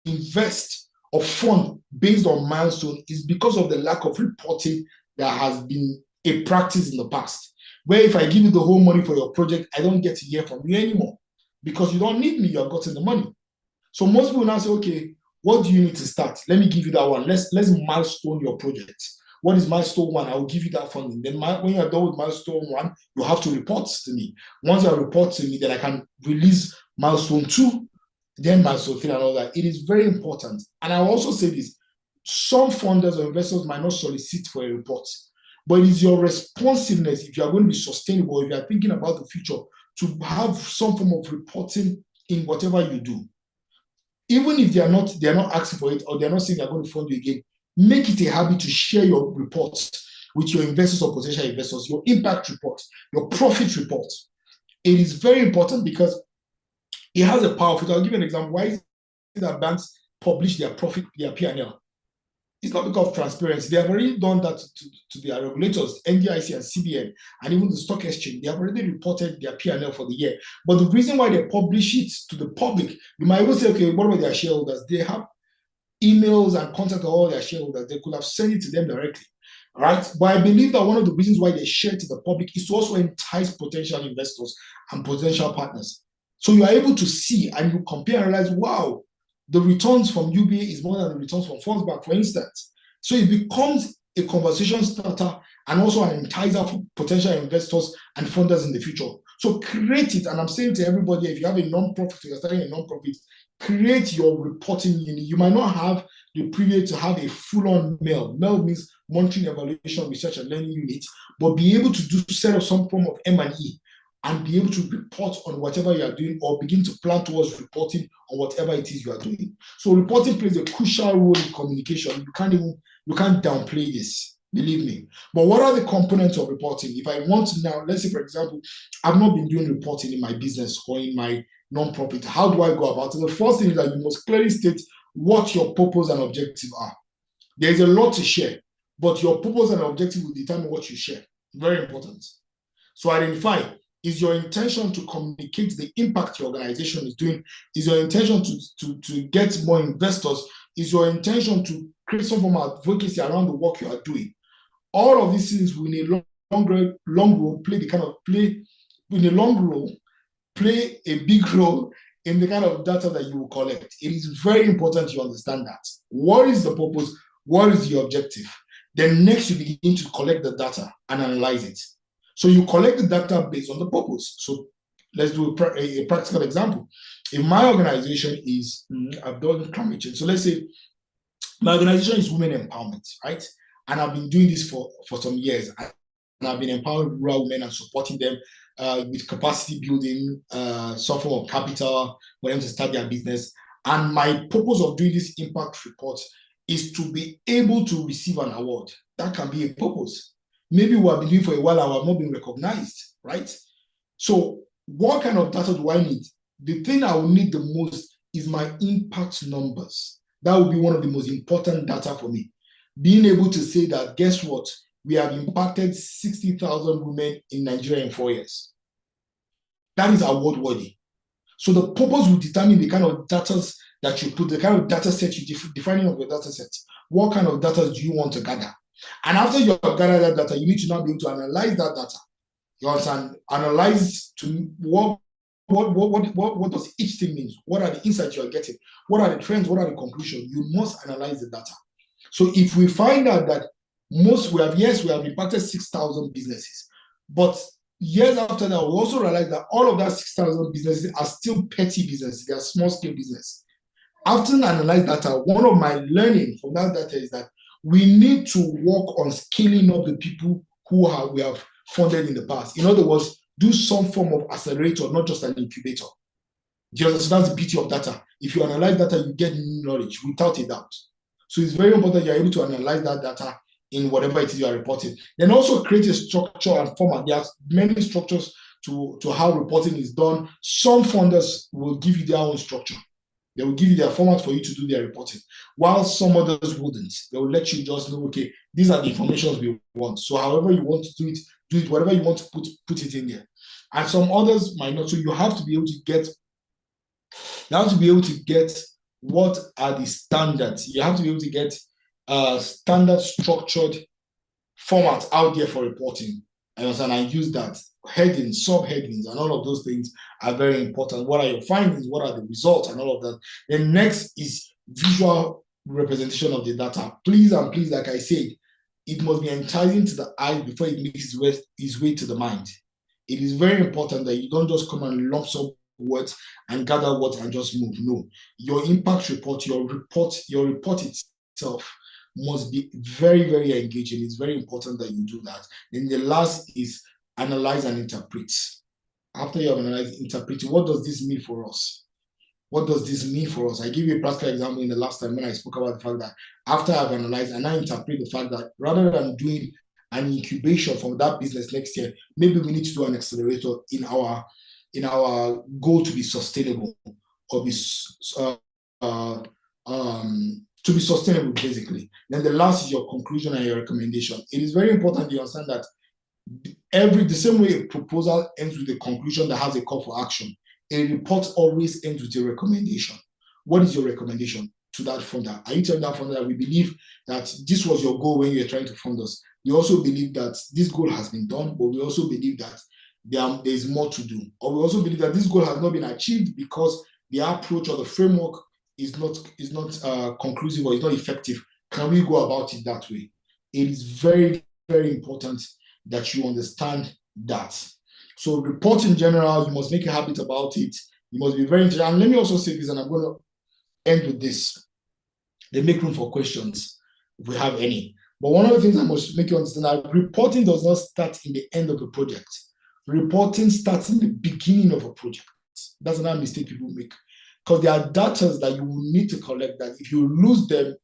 invest or fund based on milestone is because of the lack of reporting that has been a practice in the past. Where if I give you the whole money for your project, I don't get to hear from you anymore because you don't need me, you have gotten the money. So most people now say, okay, what do you need to start? Let me give you that one. Let's milestone your project. What is milestone 1? I will give you that funding. Then when you are done with milestone 1, you have to report to me. Once you report to me, then I can release milestone 2, then milestone 3 and all that. It is very important. And I also say this, some funders or investors might not solicit for a report, but it is your responsiveness, if you are going to be sustainable, if you are thinking about the future, to have some form of reporting in whatever you do. Even if they are not asking for it, or they're not saying they're going to fund you again, make it a habit to share your reports with your investors or potential investors, your impact report, your profit report. It is very important because it has a power. I'll give you an example. Why is it that banks publish their profit, their P&L? It's not because of transparency. They have already done that to their regulators, NDIC and CBN, and even the stock exchange. They have already reported their P&L for the year. But the reason why they publish it to the public, you might even say, okay, what about their shareholders? They have emails and contact all their shareholders. They could have sent it to them directly, right? But I believe that one of the reasons why they share it to the public is to also entice potential investors and potential partners. So you are able to see and you compare and realize, wow, the returns from UBA is more than the returns from Fondsbank, for instance. So it becomes a conversation starter and also an enticer for potential investors and funders in the future. So create it. And I'm saying to everybody, if you have a non-profit, you're starting a non-profit, create your reporting unit. You might not have the privilege to have a full-on MEL. MEL means monitoring, evaluation, research, and learning unit, but be able to set up some form of M&E and be able to report on whatever you are doing or begin to plan towards reporting on whatever it is you are doing. So reporting plays a crucial role in communication. You can't downplay this, believe me. But what are the components of reporting? If I want to now, let's say, for example, I've not been doing reporting in my business or in my non-profit. How do I go about it? The first thing is that you must clearly state what your purpose and objective are. There's a lot to share, but your purpose and objective will determine what you share. Very important. So identify, is your intention to communicate the impact your organization is doing? Is your intention to get more investors? Is your intention to create some form of advocacy around the work you are doing? All of these things will in a long run play a big role in the kind of data that you will collect. It is very important you understand that. What is the purpose? What is the objective? Then next you begin to collect the data and analyze it. So you collect the data based on the purpose. So let's do a practical example. If my organization is, I've done climate change. So let's say my organization is women empowerment, right? And I've been doing this for some years. And I've been empowering rural women and supporting them with capacity building, some form of capital for them to start their business. And my purpose of doing this impact report is to be able to receive an award. That can be a purpose. Maybe we have been doing for a while and we have not been recognized, right? So what kind of data do I need? The thing I will need the most is my impact numbers. That will be one of the most important data for me. Being able to say that, guess what? We have impacted 60,000 women in Nigeria in 4 years. That is award worthy. So the purpose will determine the kind of data that you put, the kind of data set you defining of your data set. What kind of data do you want to gather? And after you have gathered that data, you need to now be able to analyze that data. You understand? Analyze to what does each thing mean? What are the insights you are getting? What are the trends? What are the conclusions? You must analyze the data. So if we find out that we have impacted 6,000 businesses, but years after that, we also realize that all of that 6,000 businesses are still petty businesses. They are small scale business. After analyze data, one of my learning from that data is that we need to work on scaling up the people we have funded in the past. In other words, do some form of accelerator, not just an incubator. So that's the beauty of data. If you analyze data, you get new knowledge without a doubt. So it's very important you're able to analyze that data in whatever it is you are reporting. Then also create a structure and format. There are many structures to how reporting is done. Some funders will give you their own structure. They will give you their format for you to do their reporting, while some others wouldn't. They will let you just know, okay, these are the information we want. So however you want to do it, whatever you want to put it in there. And some others might not. So you have to be able to get what are the standards. You have to be able to get standard structured formats out there for reporting. And I use that. Headings, subheadings, and all of those things are very important. What are your findings? What are the results? And all of that. Then next is visual representation of the data. Please, like I said, it must be enticing to the eye before it makes its way to the mind. It is very important that you don't just come and lump some words and gather words and just move. No, your impact report, your report itself must be very, very engaging. It's very important that you do that. Then the last is analyze and interpret. After you have analyzed, interpret, what does this mean for us? What does this mean for us? I give you a practical example in the last time when I spoke about the fact that after I've analyzed and I interpret the fact that rather than doing an incubation from that business next year, maybe we need to do an accelerator in our goal to be sustainable or to be sustainable, basically. Then the last is your conclusion and your recommendation. It is very important you understand that the same way a proposal ends with a conclusion that has a call for action, a report always ends with a recommendation. What is your recommendation to that funder? Are you telling that funder that we believe that this was your goal when you were trying to fund us? We also believe that this goal has been done, but we also believe that there is more to do. Or we also believe that this goal has not been achieved because the approach or the framework is not conclusive or is not effective. Can we go about it that way? It is very, very important that you understand that. So report in general, you must make a habit about it. You must be very interested. And let me also say this, and I'm going to end with this. They make room for questions if we have any. But one of the things I must make you understand that reporting does not start in the end of the project. Reporting starts in the beginning of a project. That's another mistake people make. Because there are data that you will need to collect that if you lose them,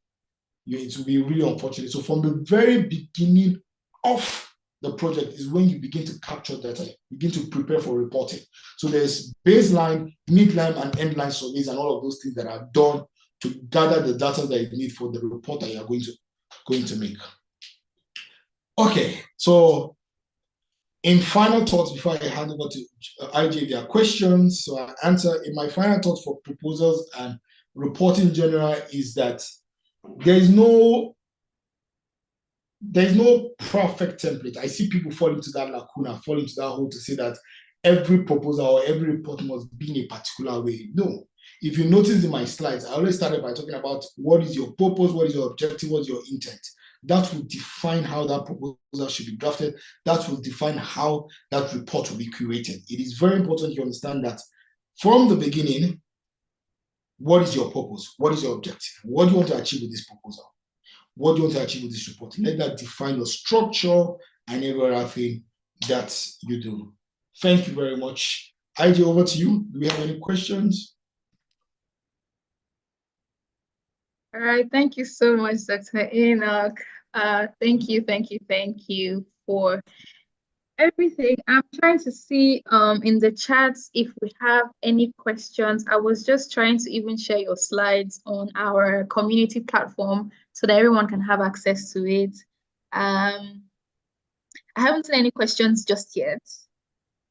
it will be really unfortunate. So from the very beginning of the project is when you begin to capture data, begin to prepare for reporting. So there's baseline, midline, and endline surveys and all of those things that are done to gather the data that you need for the report that you are going to make. Okay, so in final thoughts, before I hand over to IJ, there are questions. So I answer. In my final thoughts for proposals and reporting in general is that there's no perfect template. I see people fall into that lacuna, fall into that hole to say that every proposal or every report must be in a particular way. No. If you notice in my slides, I always started by talking about what is your purpose, what is your objective, what is your intent. That will define how that proposal should be drafted. That will define how that report will be curated. It is very important you understand that from the beginning, what is your purpose? What is your objective? What do you want to achieve with this proposal? What do you want to achieve with this report? Let that define the structure and every other thing that you do. Thank you very much. ID, over to you. Do we have any questions?
All right, thank you so much, Dr. Enoch. Thank you for everything. I'm trying to see in the chats if we have any questions. I was just trying to even share your slides on our community platform so that everyone can have access to it. I haven't seen any questions just yet.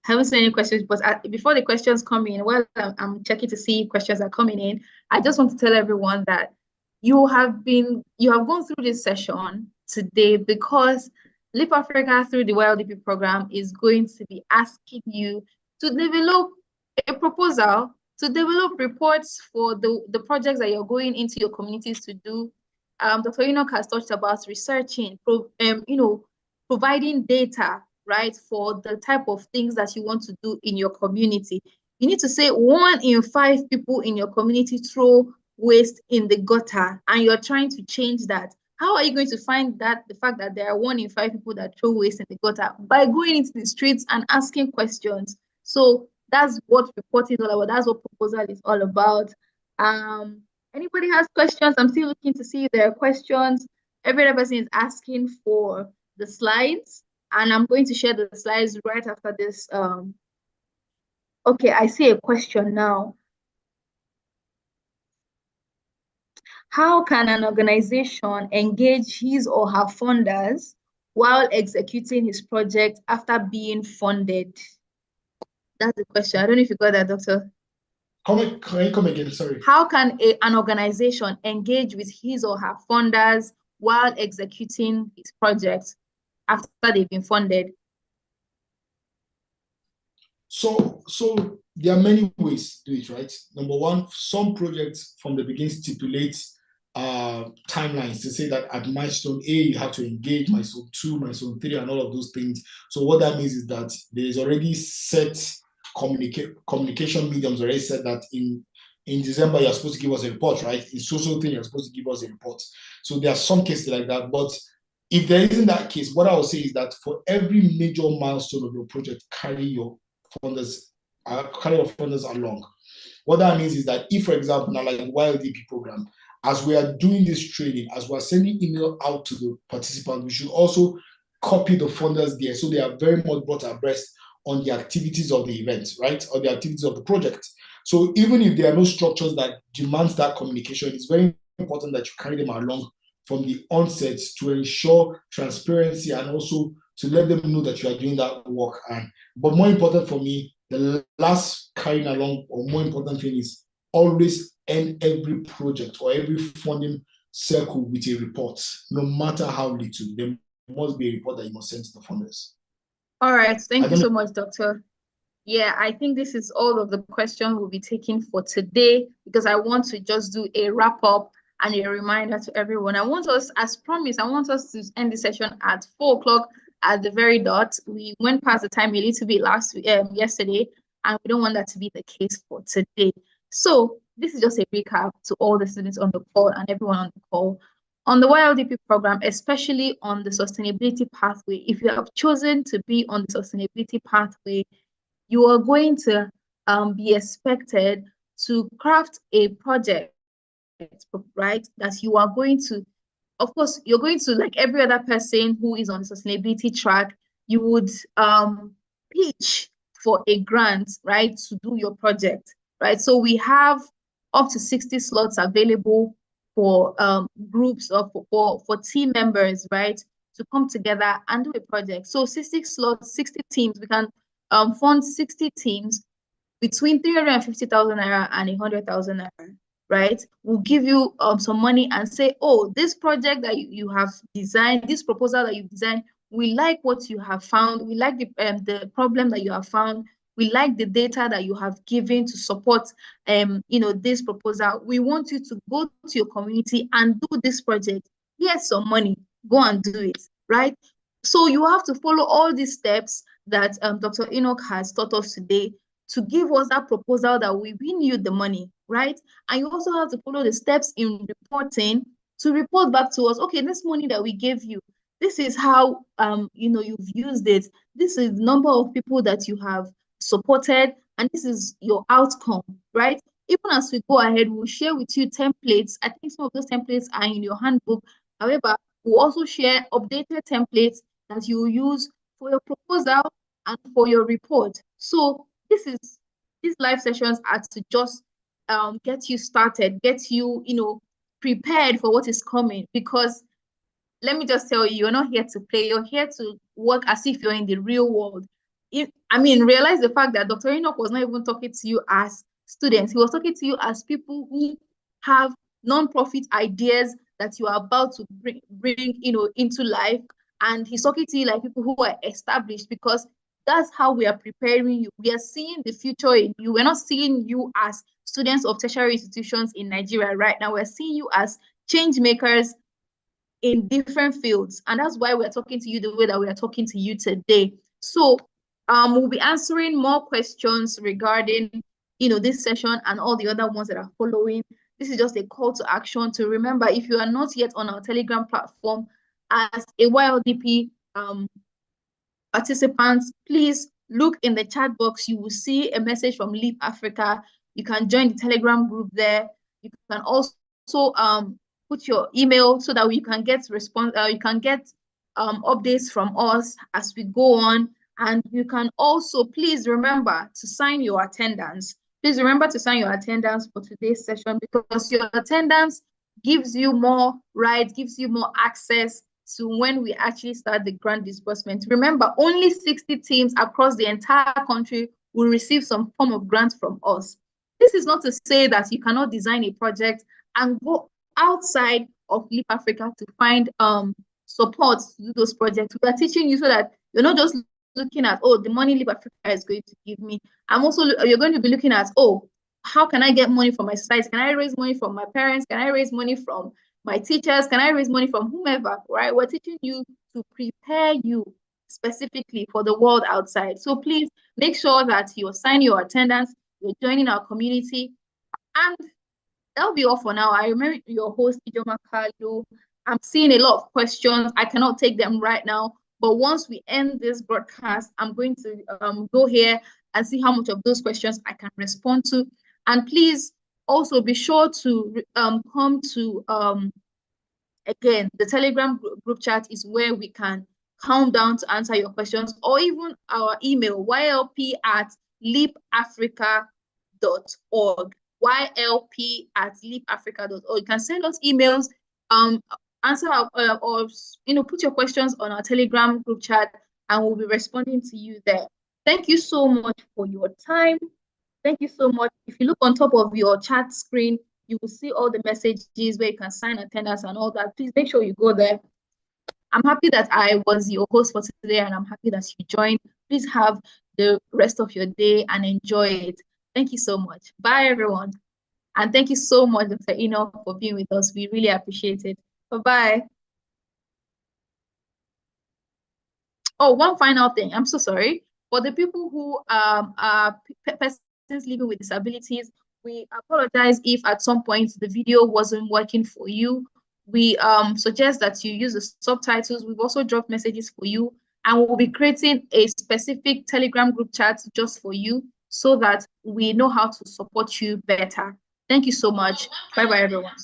I haven't seen any questions, but before the questions come in, while I'm checking to see if questions are coming in, I just want to tell everyone that you have gone through this session today because Leap Africa through the YLDP program is going to be asking you to develop a proposal, to develop reports for the projects that you're going into your communities to do. Dr. Enoch has touched about researching, providing data, right, for the type of things that you want to do in your community. You need to say 1 in 5 people in your community throw waste in the gutter, and you're trying to change that. How are you going to find that the fact that there are 1 in 5 people that throw waste in the gutter? By going into the streets and asking questions. So that's what reporting is all about. That's what proposal is all about. Anybody has questions? I'm still looking to see if there are questions. Every other person is asking for the slides, and I'm going to share the slides right after this. Okay, I see a question now. How can an organization engage his or her funders while executing his project after being funded? That's the question. I don't know if you got that, Doctor.
Come again, sorry.
How can an organization engage with his or her funders while executing his project after they've been funded?
So there are many ways to do it, right? Number one, some projects from the beginning stipulate timelines to say that at milestone A, you have to engage milestone 2, milestone 3, and all of those things. So what that means is that there is already set communication mediums already said that in December, you're supposed to give us a report, right? In social thing, you're supposed to give us a report. So there are some cases like that. But if there isn't that case, what I would say is that for every major milestone of your project, carry your funders along. What that means is that if, for example, now like the YLDP program, as we are doing this training, as we're sending email out to the participants, we should also copy the funders there so they are very much brought abreast on the activities of the event, right? Or the activities of the project. So even if there are no structures that demands that communication, it's very important that you carry them along from the onset to ensure transparency and also to let them know that you are doing that work. But more important for me, the last carrying along or more important thing is always end every project or every funding circle with a report, no matter how little. There must be a report that you must send to the funders.
All right, thank you so much, Doctor. Yeah, I think this is all of the questions we'll be taking for today because I want to just do a wrap up and a reminder to everyone. I want us, as promised, I want us to end the session at 4 o'clock at the very dot. We went past the time a little bit yesterday, and we don't want that to be the case for today. So this is just a recap to all the students on the call and everyone on the call. On the YLDP program, especially on the sustainability pathway, if you have chosen to be on the sustainability pathway, you are going to be expected to craft a project, right? That you are going to, of course, you're going to, like every other person who is on the sustainability track, you would pitch for a grant, right, to do your project, right? So we have up to 60 slots available for groups or for team members, right, to come together and do a project. So 60 slots, 60 teams, we can fund 60 teams between 350,000 naira and 100,000 naira, right? We'll give you some money and say, oh, this project that you have designed, this proposal that you've designed, we like what you have found. We like the problem that you have found. We like the data that you have given to support this proposal. We want you to go to your community and do this project. Here's some money. go and do it, right? So you have to follow all these steps that Dr. Enoch has taught us today to give us that proposal that we win you the money, right? And you also have to follow the steps in reporting to report back to us, okay, this money that we gave you, this is how you've used it. This is the number of people that you have supported, and this is your outcome, right? Even as we go ahead, we'll share with you templates. I think some of those templates are in your handbook. However, we'll also share updated templates that you will use for your proposal and for your report. So these live sessions are to just get you started, get you, prepared for what is coming. Because let me just tell you, you're not here to play. You're here to work as if you're in the real world. Realize the fact that Dr. Enoch was not even talking to you as students. He was talking to you as people who have non-profit ideas that you are about to bring into life. And he's talking to you like people who are established, because that's how we are preparing you. We are seeing the future in you. We're not seeing you as students of tertiary institutions in Nigeria right now. We're seeing you as change makers in different fields. And that's why we're talking to you the way that we are talking to you today. So we'll be answering more questions regarding, this session and all the other ones that are following. This is just a call to action to remember, if you are not yet on our Telegram platform as a YLDP participants, please look in the chat box. You will see a message from Leap Africa. You can join the Telegram group there. You can also put your email so that we can get updates from us as we go on. And you can also, please remember to sign your attendance. Please remember to sign your attendance for today's session, because your attendance gives you more rights, gives you more access to when we actually start the grant disbursement. Remember, only 60 teams across the entire country will receive some form of grant from us. This is not to say that you cannot design a project and go outside of Leap Africa to find support to do those projects. We are teaching you so that you're not just looking at, oh, the money Leap Africa is going to give me. You're going to be looking at, oh, how can I get money from my society? Can I raise money from my parents? Can I raise money from my teachers? Can I raise money from whomever, right? We're teaching you to prepare you specifically for the world outside. So please make sure that you're signing your attendance, you're joining our community, and that'll be all for now. I remember your host, Ijoma Kalu. I'm seeing a lot of questions. I cannot take them right now, but once we end this broadcast, I'm going to go here and see how much of those questions I can respond to. And please also be sure to come to, again, the Telegram group chat is where we can count down to answer your questions, or even our email, ylp@leapafrica.org. ylp@leapafrica.org. You can send us emails, answer or put your questions on our Telegram group chat, and we'll be responding to you there. Thank you so much for your time. Thank you so much. If you look on top of your chat screen, you will see all the messages where you can sign attendance and all that. Please make sure you go there. I'm happy that I was your host for today, and I'm happy that you joined. Please have the rest of your day and enjoy it. Thank you so much. Bye, everyone. And thank you so much, Dr. Enoch, for being with us. We really appreciate it. Bye-bye. Oh, one final thing. I'm so sorry. For the people who are persons living with disabilities, we apologize if at some point the video wasn't working for you. We suggest that you use the subtitles. We've also dropped messages for you, and we'll be creating a specific Telegram group chat just for you so that we know how to support you better. Thank you so much. Bye-bye, everyone.